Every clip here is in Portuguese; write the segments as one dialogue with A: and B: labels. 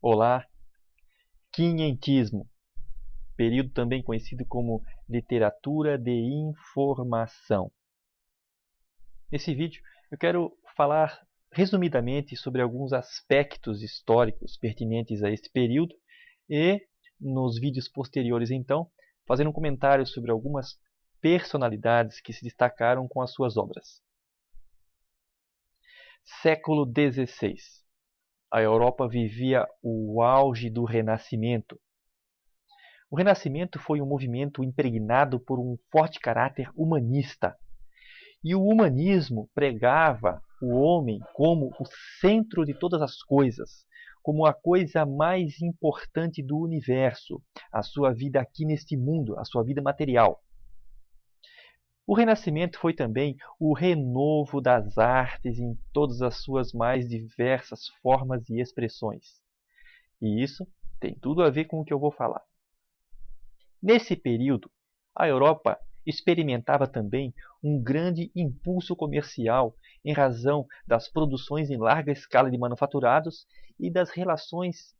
A: Olá, quinhentismo, período também conhecido como literatura de informação. Nesse vídeo eu quero falar resumidamente sobre alguns aspectos históricos pertinentes a este período e, nos vídeos posteriores então, fazer um comentário sobre algumas personalidades que se destacaram com as suas obras. Século XVI. A Europa vivia o auge do Renascimento. O Renascimento foi um movimento impregnado por um forte caráter humanista. E o humanismo pregava o homem como o centro de todas as coisas, como a coisa mais importante do universo, a sua vida aqui neste mundo, a sua vida material. O Renascimento foi também o renovo das artes em todas as suas mais diversas formas e expressões. E isso tem tudo a ver com o que eu vou falar. Nesse período, a Europa experimentava também um grande impulso comercial em razão das produções em larga escala de manufaturados e das relações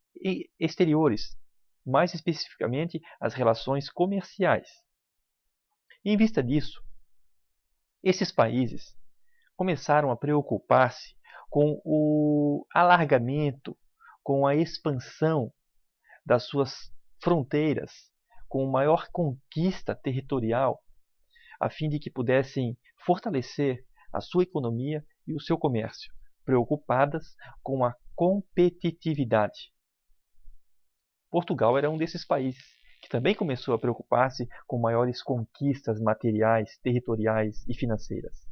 A: exteriores, mais especificamente as relações comerciais. Em vista disso, esses países começaram a preocupar-se com o alargamento, com a expansão das suas fronteiras, com maior conquista territorial, a fim de que pudessem fortalecer a sua economia e o seu comércio, preocupadas com a competitividade. Portugal era um desses países que também começou a preocupar-se com maiores conquistas materiais, territoriais e financeiras.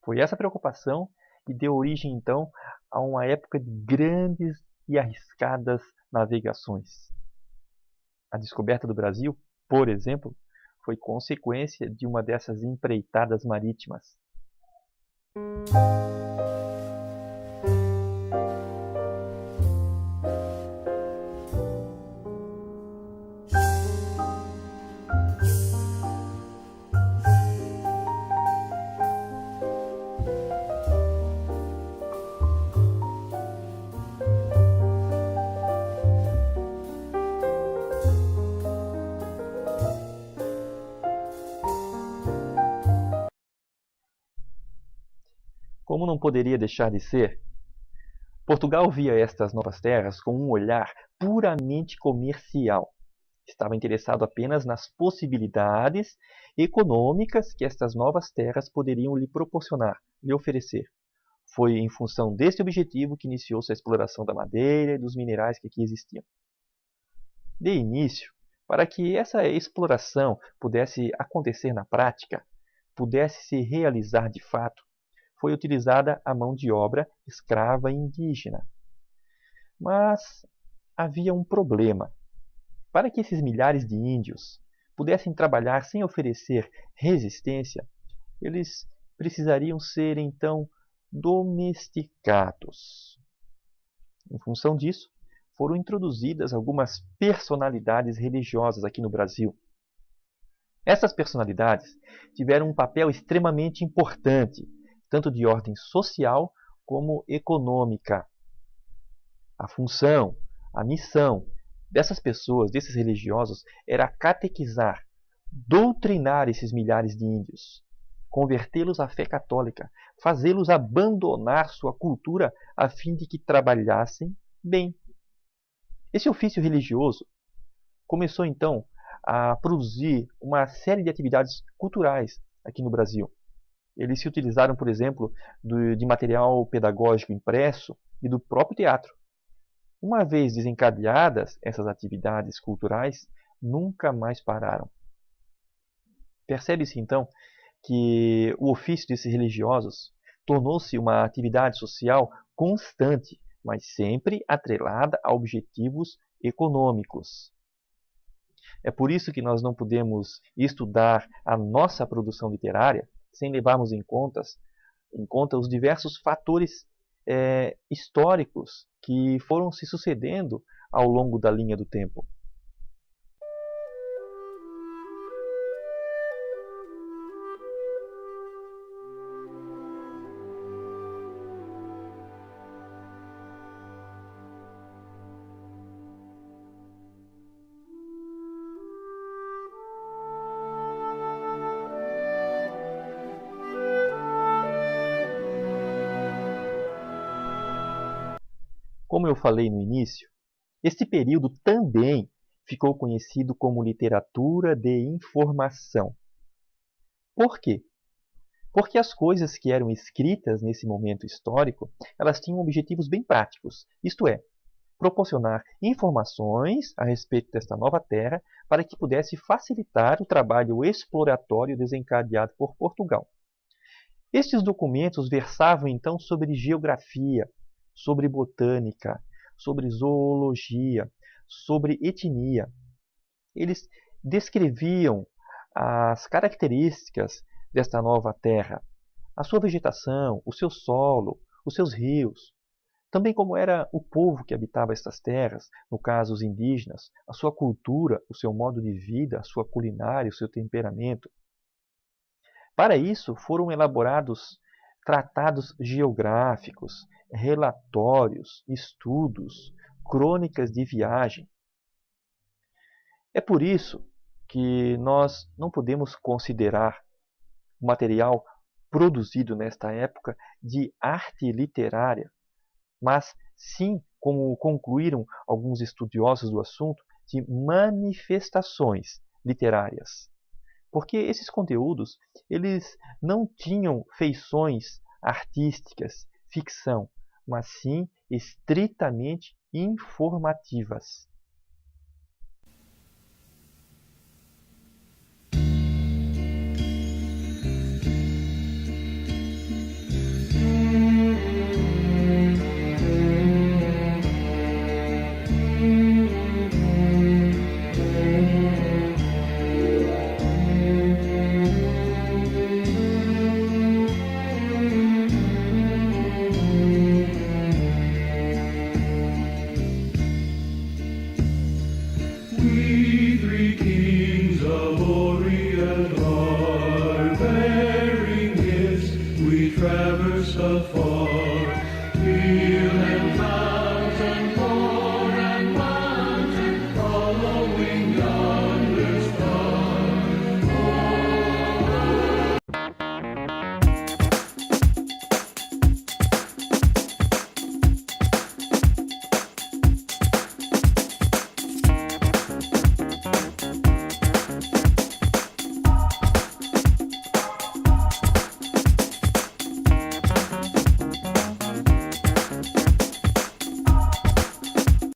A: Foi essa preocupação que deu origem, então, a uma época de grandes e arriscadas navegações. A descoberta do Brasil, por exemplo, foi consequência de uma dessas empreitadas marítimas. Como não poderia deixar de ser, Portugal via estas novas terras com um olhar puramente comercial. Estava interessado apenas nas possibilidades econômicas que estas novas terras poderiam lhe proporcionar, lhe oferecer. Foi em função deste objetivo que iniciou-se a exploração da madeira e dos minerais que aqui existiam. De início, para que essa exploração pudesse acontecer na prática, pudesse se realizar de fato, foi utilizada a mão de obra escrava indígena. Mas havia um problema. Para que esses milhares de índios pudessem trabalhar sem oferecer resistência, eles precisariam ser, então, domesticados. Em função disso, foram introduzidas algumas personalidades religiosas aqui no Brasil. Essas personalidades tiveram um papel extremamente importante, tanto de ordem social como econômica. A função, a missão dessas pessoas, desses religiosos, era catequizar, doutrinar esses milhares de índios, convertê-los à fé católica, fazê-los abandonar sua cultura a fim de que trabalhassem bem. Esse ofício religioso começou então a produzir uma série de atividades culturais aqui no Brasil. Eles se utilizaram, por exemplo, de material pedagógico impresso e do próprio teatro. Uma vez desencadeadas essas atividades culturais, nunca mais pararam. Percebe-se, então, que o ofício desses religiosos tornou-se uma atividade social constante, mas sempre atrelada a objetivos econômicos. É por isso que nós não podemos estudar a nossa produção literária sem levarmos em conta os diversos fatores históricos que foram se sucedendo ao longo da linha do tempo. Como eu falei no início, este período também ficou conhecido como literatura de informação. Por quê? Porque as coisas que eram escritas nesse momento histórico, elas tinham objetivos bem práticos, isto é, proporcionar informações a respeito desta nova terra para que pudesse facilitar o trabalho exploratório desencadeado por Portugal. Estes documentos versavam então sobre geografia, sobre botânica, sobre zoologia, sobre etnia. Eles descreviam as características desta nova terra, a sua vegetação, o seu solo, os seus rios, também como era o povo que habitava estas terras, no caso os indígenas, a sua cultura, o seu modo de vida, a sua culinária, o seu temperamento. Para isso foram elaborados tratados geográficos, relatórios, estudos, crônicas de viagem. É por isso que nós não podemos considerar o material produzido nesta época de arte literária, mas sim, como concluíram alguns estudiosos do assunto, de manifestações literárias. Porque esses conteúdos, eles não tinham feições artísticas, ficção, mas sim estritamente informativas.